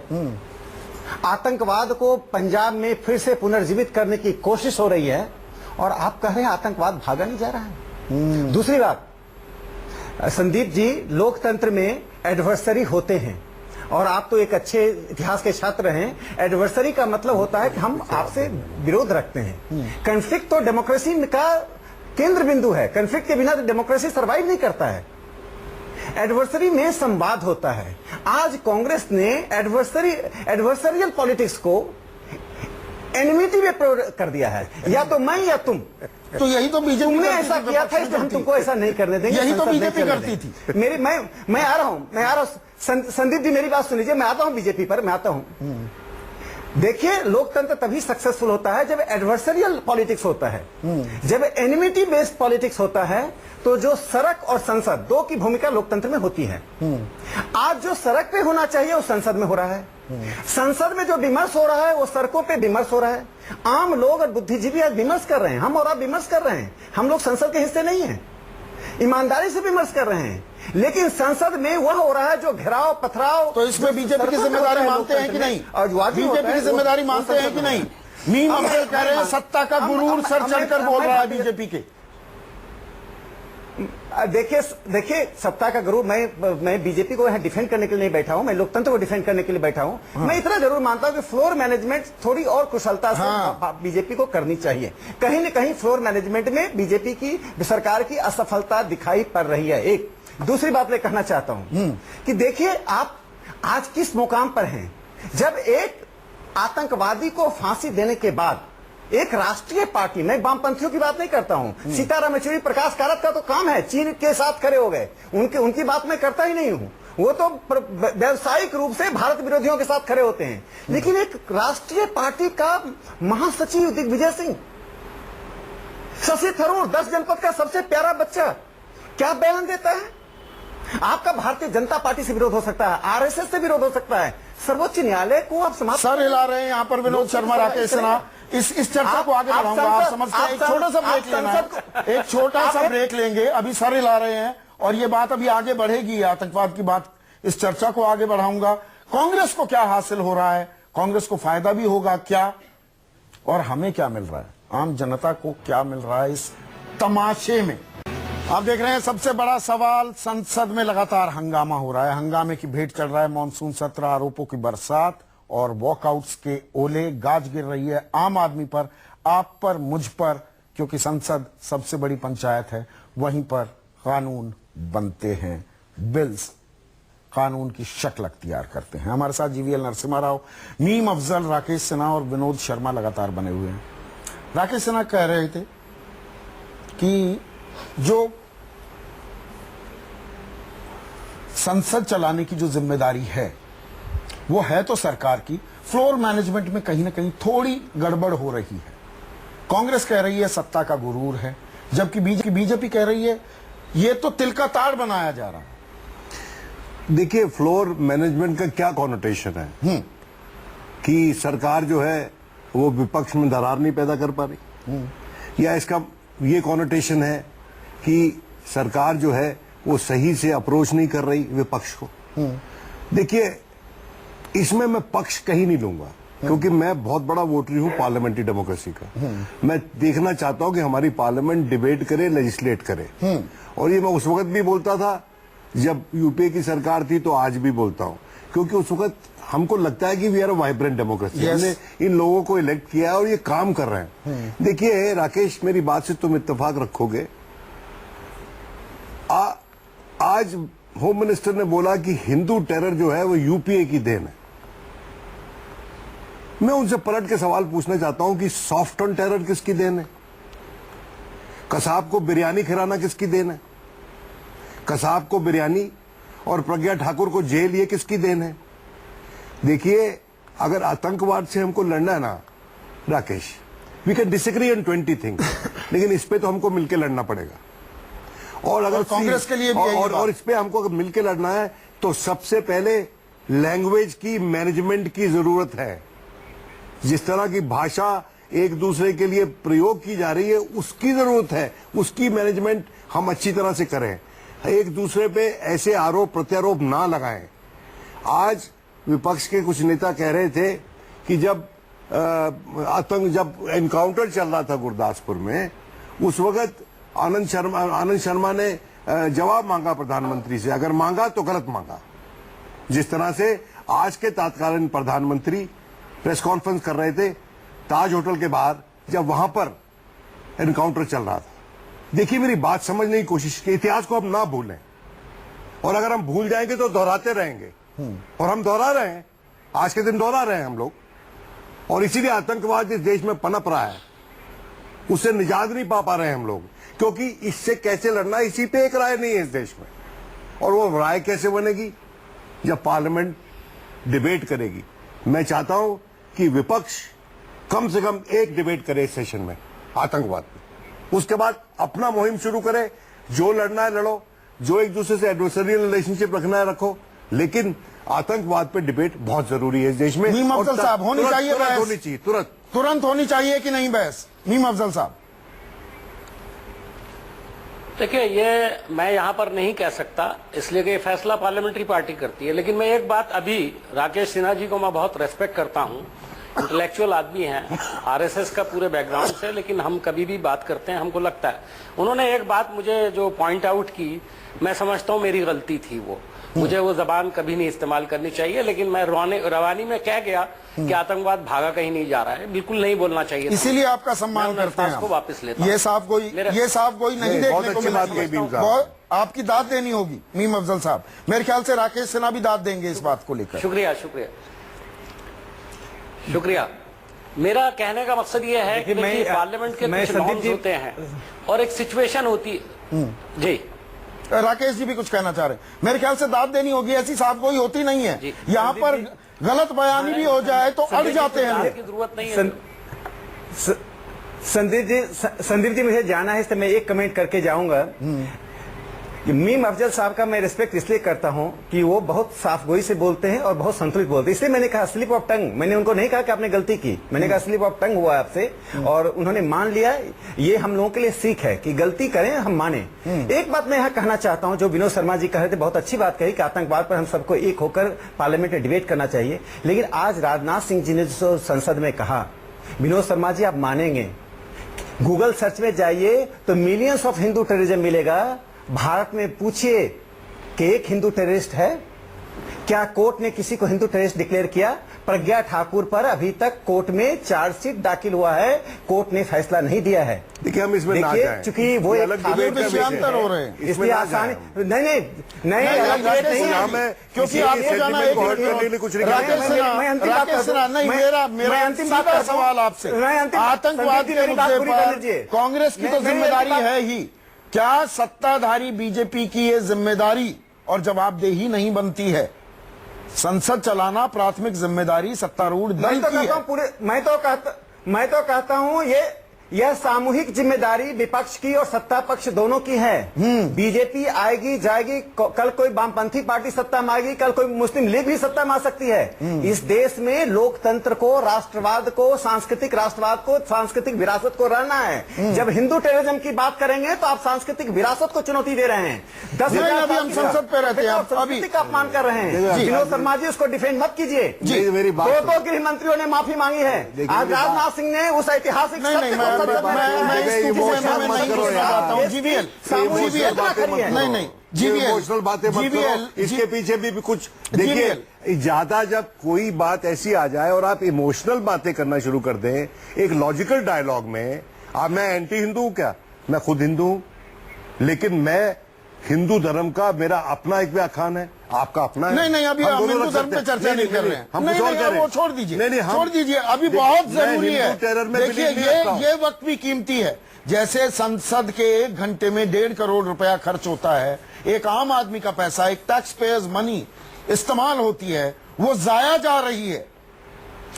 आतंकवाद को पंजाब में फिर से पुनर्जीवित करने की कोशिश हो रही है और आप कह रहे हैं आतंकवाद भागा नहीं जा रहा है। दूसरी बात, संदीप जी, लोकतंत्र में एडवर्सरी होते हैं और आप तो एक अच्छे इतिहास के छात्र हैं। एडवर्सरी का मतलब होता है कि हम आपसे विरोध रखते हैं। कॉन्फ्लिक्ट तो डेमोक्रेसी का केंद्र बिंदु है, कॉन्फ्लिक्ट के बिना तो डेमोक्रेसी सर्वाइव नहीं करता है। एडवर्सरी में संवाद होता है। आज कांग्रेस ने एडवर्सरियल पॉलिटिक्स को एनिमिटी में कर दिया है, या तो मैं या तुम। तो यही तो बीजेपी तुमने ऐसा किया था, इसलिए हम तुमको ऐसा नहीं करने देंगे। यही तो बीजेपी करती थी। मैं आ रहा हूं संदीप जी, मेरी बात सुन लीजिए, मैं आता हूं बीजेपी पर, मैं आता हूं। देखिए, लोकतंत्र तभी सक्सेसफुल होता है जब एडवर्सरियल पॉलिटिक्स होता है। जब एनिमिटी बेस्ड पॉलिटिक्स होता है तो जो सड़क और संसद दो की भूमिका लोकतंत्र में होती है। आज जो सड़क पे होना चाहिए वो संसद में हो रहा है, संसद में जो विमर्श हो रहा है वो सड़कों पे विमर्श हो रहा है। आम लोग और बुद्धिजीवी आज विमर्श कर रहे हैं, हम और आप विमर्श कर रहे हैं। हम लोग संसद के हिस्से नहीं है, ईमानदारी से विमर्श कर रहे हैं, लेकिन संसद में वह हो रहा है जो घेराव पथराव। तो इसमें बीजेपी की जिम्मेदारी मानते हैं कि नहीं? बीजेपी की जिम्मेदारी मानते हैं कि नहीं? मीम अफजल कह रहे हैं सत्ता का गुरूर सर चढ़कर बोल रहा है बीजेपी के। देखिए सत्ता का गुरूर, मैं बीजेपी को यहाँ डिफेंड करने के लिए नहीं बैठा हूं, मैं लोकतंत्र को डिफेंड करने के लिए बैठा हूं। मैं इतना जरूर मानता हूं कि फ्लोर मैनेजमेंट थोड़ी और कुशलता से बीजेपी को करनी चाहिए। कहीं न कहीं फ्लोर मैनेजमेंट में बीजेपी की सरकार की असफलता दिखाई पड़ रही है। एक दूसरी बात मैं कहना चाहता हूं कि देखिए, आप आज किस मुकाम पर हैं जब एक आतंकवादी को फांसी देने के बाद एक राष्ट्रीय पार्टी, मैं वामपंथियों की बात नहीं करता हूं, सीताराम येचुरी, प्रकाश कारात का तो काम है चीन के साथ खड़े हो गए, उनकी बात मैं करता ही नहीं हूं। वो तो व्यावसायिक रूप से भारत विरोधियों के साथ खड़े होते हैं, लेकिन एक राष्ट्रीय पार्टी का महासचिव दिग्विजय सिंह, शशि थरूर, 10 जनपद का सबसे प्यारा बच्चा, क्या बयान देता है। आपका भारतीय जनता पार्टी से विरोध हो सकता है, आरएसएस से विरोध हो सकता है, सर्वोच्च न्यायालय को आप समाप्त सर हिला रहे हैं यहाँ पर विनोद शर्मा, राकेश सिन्हा। इस चर्चा को आगे बढ़ाऊंगा, आप समझते हैं। एक छोटा सा ब्रेक लेना है, एक छोटा सा ब्रेक लेंगे। अभी सर हिला रहे हैं और ये बात अभी आगे बढ़ेगी, आतंकवाद की बात। इस चर्चा को आगे बढ़ाऊंगा। कांग्रेस को क्या हासिल हो रहा है, कांग्रेस को फायदा भी होगा क्या, और हमें क्या मिल रहा है, आम जनता को क्या मिल रहा है इस तमाशे में। आप देख रहे हैं सबसे बड़ा सवाल, संसद में लगातार हंगामा हो रहा है, हंगामे की भेंट चढ़ रहा है। मॉनसून सत्र, आरोपों की बरसात और वॉकआउट्स के ओले, गाज गिर रही है आम आदमी पर, आप पर, मुझ पर, क्योंकि संसद सबसे बड़ी पंचायत है। वहीं पर कानून बनते हैं, बिल्स कानून की शक्ल अख्तियार करते हैं। हमारे साथ जीवीएल नरसिम्हा राव, मीम अफजल, राकेश सिन्हा और विनोद शर्मा लगातार बने हुए हैं। राकेश सिन्हा कह रहे थे कि जो संसद चलाने की जो जिम्मेदारी है वो है तो सरकार की, फ्लोर मैनेजमेंट में कहीं ना कहीं थोड़ी गड़बड़ हो रही है। कांग्रेस कह रही है सत्ता का गुरूर है, जबकि बीजेपी कह रही है ये तो तिल का ताड़ बनाया जा रहा है। देखिए, फ्लोर मैनेजमेंट का क्या कॉनोटेशन है कि सरकार जो है वो विपक्ष में दरार नहीं पैदा कर पा रही, या इसका ये कॉनोटेशन है कि सरकार जो है वो सही से अप्रोच नहीं कर रही विपक्ष को। देखिए, इसमें मैं पक्ष कहीं नहीं लूंगा, क्योंकि मैं बहुत बड़ा वोटरी हूं पार्लियामेंट्री डेमोक्रेसी का। मैं देखना चाहता हूं कि हमारी पार्लियामेंट डिबेट करे, लेजिस्लेट करे, और ये मैं उस वक्त भी बोलता था जब यूपीए की सरकार थी, तो आज भी बोलता हूं, क्योंकि उस वक्त हमको लगता है कि we are a vibrant democracy. हमने इन लोगों को इलेक्ट किया है और ये काम कर रहे हैं। देखिए राकेश, मेरी बात से तुम इत्तेफाक रखोगे, आज होम मिनिस्टर ने बोला कि हिंदू टेरर जो है वो यूपीए की देन है। मैं उनसे पलट के सवाल पूछना चाहता हूं कि सॉफ्ट ऑन टेरर किसकी देन है? कसाब को बिरयानी खिलाना किसकी देन है? कसाब को बिरयानी और प्रज्ञा ठाकुर को जेल, ये किसकी देन है? देखिए, अगर आतंकवाद से हमको लड़ना है ना Rakesh, we can disagree on 20 things, लेकिन इस पे तो हमको मिलकर लड़ना पड़ेगा। और अगर कांग्रेस के लिए भी और इस पे हमको अगर मिलकर लड़ना है तो सबसे पहले लैंग्वेज की मैनेजमेंट की जरूरत है। जिस तरह की भाषा एक दूसरे के लिए प्रयोग की जा रही है उसकी जरूरत है, उसकी मैनेजमेंट हम अच्छी तरह से करें, एक दूसरे पे ऐसे आरोप प्रत्यारोप ना लगाएं। आज विपक्ष के कुछ नेता कह रहे थे कि जब जब एनकाउंटर चल रहा था गुरदासपुर में, उस वक्त आनंद शर्मा ने जवाब मांगा प्रधानमंत्री से, अगर मांगा तो गलत मांगा। जिस तरह से आज के तत्कालीन प्रधानमंत्री प्रेस कॉन्फ्रेंस कर रहे थे ताज होटल के बाहर, जब वहां पर एनकाउंटर चल रहा था। देखिए, मेरी बात समझने की कोशिश की, इतिहास को अब ना भूलें। और अगर हम भूल जाएंगे तो दोहराते रहेंगे, और हम दोहरा रहे हैं, आज के दिन दोहरा रहे हैं हम लोग। और इसीलिए आतंकवाद इस देश में पनप रहा है, उससे निजात नहीं पा रहे हैं हम लोग, क्योंकि इससे कैसे लड़ना, इसी पे एक राय नहीं है इस देश में। और वो राय कैसे बनेगी? जब पार्लियामेंट डिबेट करेगी। मैं चाहता हूं कि विपक्ष कम से कम एक डिबेट करे इस सेशन में आतंकवाद पे, उसके बाद अपना मुहिम शुरू करे। जो लड़ना है लड़ो, जो एक दूसरे से एडवर्सरियल रिलेशनशिप रखना है रखो, लेकिन आतंकवाद पे डिबेट बहुत जरूरी है इस देश में। मीम अफजल साहब, होनी चाहिए बहस, होनी चाहिए, तुरंत होनी चाहिए कि नहीं बहस? मीम अफजल साहब, देखिए, ये मैं यहाँ पर नहीं कह सकता, इसलिए कि ये फैसला पार्लियामेंट्री पार्टी करती है। लेकिन मैं एक बात, अभी राकेश सिन्हा जी को मैं बहुत रेस्पेक्ट करता हूँ, इंटेलेक्चुअल आदमी हैं, आरएसएस का पूरे बैकग्राउंड से, लेकिन हम कभी भी बात करते हैं हमको लगता है, उन्होंने एक बात मुझे जो पॉइंट आउट की, मैं समझता हूँ मेरी गलती थी वो, मुझे वो जबान कभी नहीं इस्तेमाल करनी चाहिए। लेकिन मैं रवानी में कह गया कि आतंकवाद भागा कहीं नहीं जा रहा है, बिल्कुल नहीं बोलना चाहिए। इसीलिए आपका सम्मान करते हैं, वापस लेता हूं। ये साफ कोई नहीं देखने को मिला। आपकी दाद देनी होगी मीम अफजल साहब, मेरे ख्याल से राकेश सिन्हा भी दाद देंगे इस बात को लेकर। शुक्रिया शुक्रिया शुक्रिया। मेरा कहने का मकसद ये है कि पार्लियामेंट के कुछ नॉर्म्स होते हैं और एक सिचुएशन होती है। जी राकेश जी भी कुछ कहना चाह रहे हैं, मेरे ख्याल से दाद देनी होगी, ऐसी साफ कोई होती नहीं है। यहाँ पर गलत बयानी भी हो जाए तो अड़ जाते हैं, की जरूरत नहीं है। संदीप जी मुझे जाना है, इसलिए मैं एक कमेंट करके जाऊंगा। मीम अफजल साहब का मैं रिस्पेक्ट इसलिए करता हूं कि वो बहुत साफगोई से बोलते हैं और बहुत संतुलित बोलते हैं, इसलिए मैंने कहा स्लिप ऑफ टंग। मैंने उनको नहीं कहा कि आपने गलती की, मैंने कहा स्लिप ऑफ टंग हुआ आपसे, और उन्होंने मान लिया। ये हम लोगों के लिए सीख है कि गलती करें, हम माने। एक बात मैं यहाँ कहना चाहता हूँ, जो विनोद शर्मा जी कह रहे थे, बहुत अच्छी बात कही कि आतंकवाद पर हम सबको एक होकर पार्लियामेंट में डिबेट करना चाहिए। लेकिन आज राजनाथ सिंह जी ने जो संसद में कहा, विनोद शर्मा जी आप मानेंगे, गूगल सर्च में जाइए तो मिलियंस ऑफ हिंदू टेररिज्म मिलेगा। भारत में पूछिए कि एक हिंदू टेररिस्ट है क्या? कोर्ट ने किसी को हिंदू टेररिस्ट डिक्लेयर किया? प्रज्ञा ठाकुर पर अभी तक कोर्ट में चार्जशीट दाखिल हुआ है, कोर्ट ने फैसला नहीं दिया है। देखिए हम इसमें ना जाएं, चूंकि वो अलग डिबेट विषयांतर हो रहे हैं, इसलिए आसानी नहीं क्योंकि आपको जाना है कुछ मेरा अंतिम सवाल आपसे, आतंकवाद के मुद्दे पर कांग्रेस की तो जिम्मेदारी है ही, क्या सत्ताधारी बीजेपी की ये जिम्मेदारी और जवाबदेही नहीं बनती है? संसद चलाना प्राथमिक जिम्मेदारी सत्तारूढ़ दल की है। मैं तो कहता हूं यह सामूहिक जिम्मेदारी विपक्ष की और सत्ता पक्ष दोनों की है। बीजेपी आएगी जाएगी, कल कोई वामपंथी पार्टी सत्ता में आएगी, कल कोई मुस्लिम लीग भी सत्ता में आ सकती है। इस देश में लोकतंत्र को, राष्ट्रवाद को, सांस्कृतिक राष्ट्रवाद को, सांस्कृतिक विरासत को रहना है। जब हिंदू टेररिज्म की बात करेंगे तो आप सांस्कृतिक विरासत को चुनौती दे रहे हैं। 10,000 हम संसद पे रहते हैं, सांस्कृतिक अपमान कर रहे हैं। विनोद शर्मा जी उसको डिफेंड मत कीजिए। दो गृह मंत्रियों ने माफी मांगी है। आज राजनाथ सिंह ने उस ऐतिहासिक इमोशनल बातें मत करो, इसके पीछे भी कुछ देखिए। ज्यादा जब कोई बात ऐसी आ जाए और आप इमोशनल बातें करना शुरू कर दें एक लॉजिकल डायलॉग में, अब मैं एंटी हिंदू हूं क्या? मैं खुद हिंदू हूं, लेकिन मैं हिंदू धर्म का मेरा अपना एक व्याख्यान है, आपका अपना है। नहीं अभी हम हिंदू धर्म पे चर्चा नहीं कर रहे हैं, हम कुछ और कह रहे हैं। वो छोड़ दीजिए, छोड़ दीजिए, अभी बहुत जरूरी है। देखिए ये वक्त भी कीमती है। जैसे संसद के 1 घंटे में 1.5 करोड़ रुपया खर्च होता है, एक आम आदमी का पैसा, एक टैक्स पेयर्स मनी इस्तेमाल होती है, वो जाया जा रही है।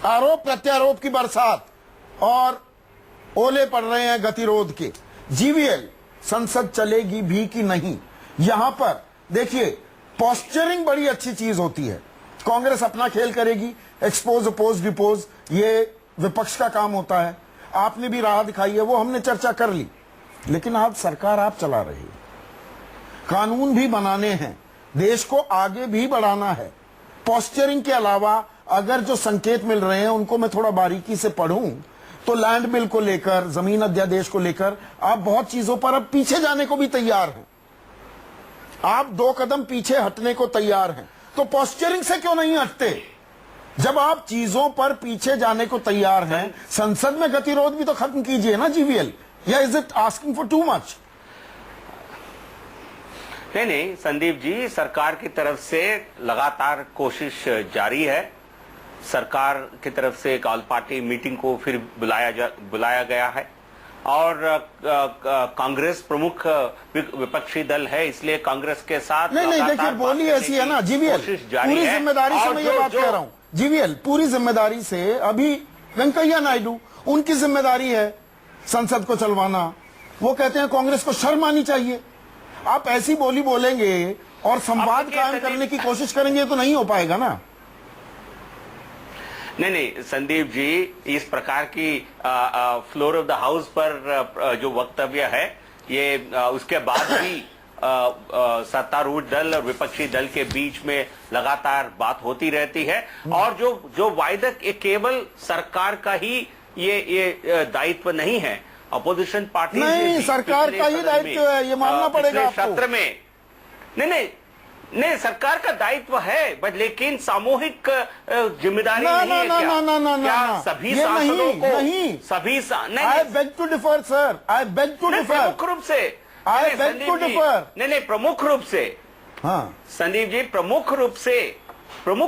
आरोप प्रत्यारोप की बरसात और ओले पड़ रहे हैं गतिरोध के। जीवीएल संसद चलेगी भी कि नहीं? यहां पर देखिए पोस्चरिंग बड़ी अच्छी चीज होती है। कांग्रेस अपना खेल करेगी, एक्सपोज अपोज डिपोज, ये विपक्ष का काम होता है। आपने भी राह दिखाई है, वो हमने चर्चा कर ली। लेकिन आज सरकार आप चला रही है, कानून भी बनाने हैं, देश को आगे भी बढ़ाना है। पोस्चरिंग के अलावा अगर जो संकेत मिल रहे हैं उनको मैं थोड़ा बारीकी से पढ़ूं तो लैंड बिल को लेकर, जमीन अध्यादेश को लेकर आप बहुत चीजों पर अब पीछे जाने को भी तैयार हैं। आप 2 कदम पीछे हटने को तैयार हैं, तो पोस्चरिंग से क्यों नहीं हटते? जब आप चीजों पर पीछे जाने को तैयार हैं, संसद में गतिरोध भी तो खत्म कीजिए ना जीवीएल, या is it asking for too much? नहीं, संदीप जी, सरकार की तरफ से लगातार कोशिश जारी है। सरकार की तरफ से एक ऑल पार्टी मीटिंग को फिर बुलाया गया है और कांग्रेस प्रमुख विपक्षी दल है, इसलिए कांग्रेस के साथ नहीं देखिए, बोली ऐसी है ना जीवीएल, पूरी जिम्मेदारी से मैं ये बात कह रहा हूँ, जीवीएल पूरी जिम्मेदारी से अभी वेंकैया नायडू, उनकी जिम्मेदारी है संसद को चलवाना। वो कहते हैं कांग्रेस को शर्म आनी चाहिए। आप ऐसी बोली बोलेंगे और संवाद कायम करने की कोशिश करेंगे तो नहीं हो पाएगा ना। नहीं, संदीप जी, इस प्रकार की फ्लोर ऑफ द हाउस पर जो वक्तव्य है, ये उसके बाद भी सत्तारूढ़ दल और विपक्षी दल के बीच में लगातार बात होती रहती है और जो वायदा केवल सरकार का ही ये दायित्व नहीं है, अपोजिशन पार्टी नहीं, सरकार का ही दायित्व है, ये मानना पड़ेगा आपको। सत्र में नहीं, सरकार का दायित्व है, बट लेकिन सामूहिक जिम्मेदारी नहीं है क्या? सभी सांसदों को नहीं, सभी I beg to differ sir, I beg to differ, प्रमुख रूप से आई बेग टू डिफर। नहीं, प्रमुख रूप से, हाँ संदीप जी, प्रमुख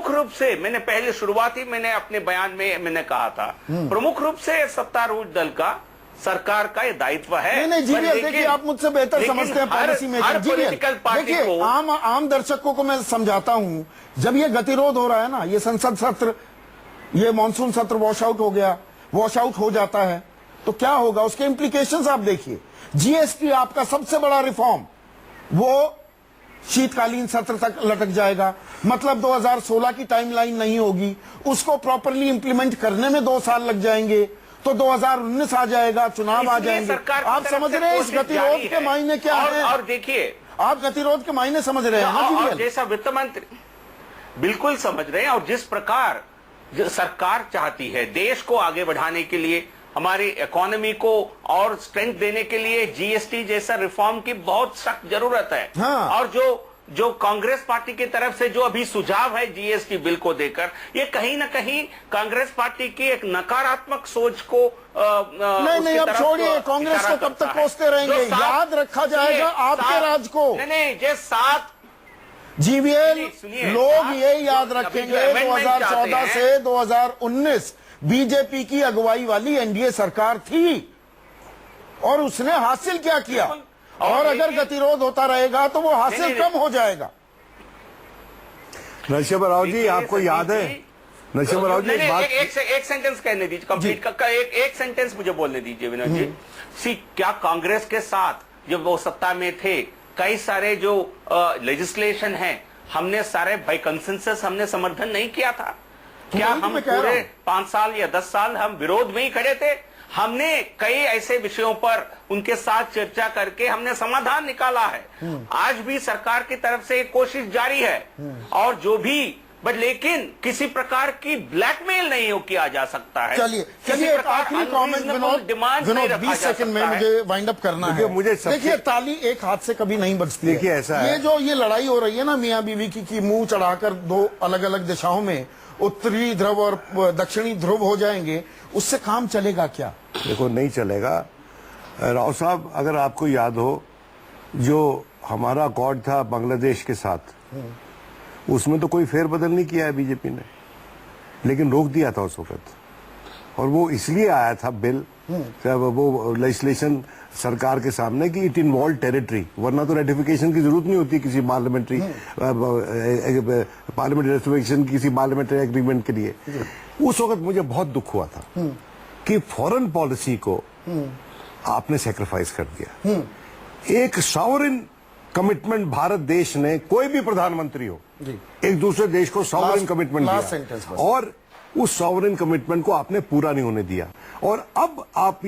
रूप से मैंने पहले शुरुआती मैंने अपने बयान में मैंने कहा था, प्रमुख रूप से सत्तारूढ़ दल का, सरकार का ये दायित्व है। नहीं जीवीएल, देखिए आप मुझसे बेहतर समझते हैं पॉलिसी मेकर। जीवीएल, देखिए आम दर्शकों को मैं समझाता हूं, जब ये गतिरोध हो रहा है ना, ये संसद सत्र, ये मॉनसून सत्र वॉश आउट हो जाता है तो क्या होगा, उसके इम्प्लीकेशंस आप देखिए। जीएसटी आपका सबसे बड़ा रिफॉर्म वो शीतकालीन सत्र तक लटक जाएगा, मतलब 2016 की टाइमलाइन नहीं होगी, उसको प्रॉपरली इंप्लीमेंट करने में 2 साल लग जाएंगे, तो 2019 आ जाएगा, चुनाव आ जाएंगे। आप समझ रहे हैं इस गतिरोध के मायने क्या है? और देखिए, आप गतिरोध के मायने समझ रहे हैं ना? जैसा वित्त मंत्री बिल्कुल समझ रहे हैं, और जिस प्रकार सरकार चाहती है देश को आगे बढ़ाने के लिए, हमारी इकोनॉमी को और स्ट्रेंथ देने के लिए जीएसटी जैसा रिफॉर्म की बहुत सख्त जरूरत है। हाँ। और जो कांग्रेस पार्टी की तरफ से जो अभी सुझाव है जीएसटी बिल को देकर, ये कहीं ना कहीं कांग्रेस पार्टी की एक नकारात्मक सोच को नहीं, अब छोड़िए, कांग्रेस को कब तक कोसते रहेंगे? याद रखा जाएगा आपके राज को। नहीं, जो 7 जीवीएल लोग ये याद रखेंगे 2014 से 2019 बीजेपी की अगुवाई वाली एनडीए सरकार थी और उसने हासिल क्या किया, और अगर गतिरोध होता रहेगा तो वो हासिल कम हो जाएगा। नरसिम्हा राव जी, आपको याद है नरसिम्हा राव जी, एक सेंटेंस कहने दीजिए, कंप्लीट का एक सेंटेंस मुझे बोलने दीजिए विनोद जी। क्या कांग्रेस के साथ जब वो सत्ता में थे, कई सारे जो लेजिस्लेशन है, हमने सारे बाय कंसेंसस हमने समर्थन नहीं किया था? क्या हम पूरे 5 साल या 10 साल हम विरोध में ही खड़े थे? हमने कई ऐसे विषयों पर उनके साथ चर्चा करके हमने समाधान निकाला है। आज भी सरकार की तरफ से एक कोशिश जारी है, और जो भी, बट लेकिन किसी प्रकार की ब्लैकमेल नहीं हो किया जा सकता है। चलिए आखिरी कमेंट विनोद 20 सेकंड में मुझे वाइंड अप करना है। देखिए, ताली एक हाथ से कभी नहीं बजती। देखिए ऐसा है, ये लड़ाई हो रही है ना मियां बीवी की मुंह चढ़ाकर 2 अलग अलग दिशाओं में, उत्तरी ध्रुव और दक्षिणी ध्रुव हो जाएंगे, उससे काम चलेगा क्या? देखो, नहीं चलेगा। राव साहब, अगर आपको याद हो, जो हमारा अकॉर्ड था बांग्लादेश के साथ, उसमें तो कोई फेरबदल नहीं किया है बीजेपी ने, लेकिन रोक दिया था उस वक्त, और वो इसलिए आया था बिल, वो लेजिस्लेशन सरकार के सामने कि इट इन्वॉल्व टेरिटरी, वरना तो रेटिफिकेशन की जरूरत नहीं होती किसी पार्लियामेंट्री रेटिफिकेशन किसी पार्लियामेंट्री एग्रीमेंट के लिए। उस वक्त मुझे बहुत दुख हुआ था कि फॉरेन पॉलिसी को आपने सेक्रीफाइस कर दिया। एक सॉवरेन कमिटमेंट भारत देश ने, कोई भी प्रधानमंत्री हो, एक दूसरे देश को सॉवरेन कमिटमेंट दिया, और उस सॉवरेन कमिटमेंट को आपने पूरा नहीं होने दिया, और अब आप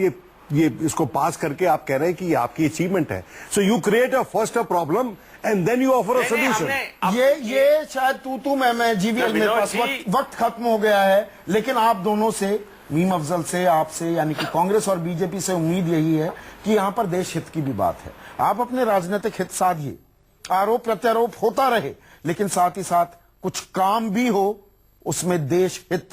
ये इसको पास करके आप कह रहे हैं कि ये आपकी अचीवमेंट है। So you create first a problem and then you offer a solution. ये शायद तू मैं जीवीएल मेरे पास वक्त खत्म हो गया है, लेकिन आप दोनों से, मीम अफजल से, आपसे, यानी कि कांग्रेस और बीजेपी से उम्मीद यही है कि यहां पर देश हित की भी बात है। आप अपने राजनीतिक हित साधिए, आरोप प्रत्यारोप होता रहे, लेकिन साथ ही साथ कुछ काम भी हो, उसमें देश हित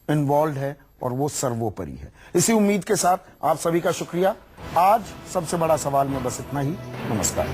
इन्वॉल्व है और वो सर्वोपरि है। इसी उम्मीद के साथ आप सभी का शुक्रिया। आज सबसे बड़ा सवाल में बस इतना ही। नमस्कार।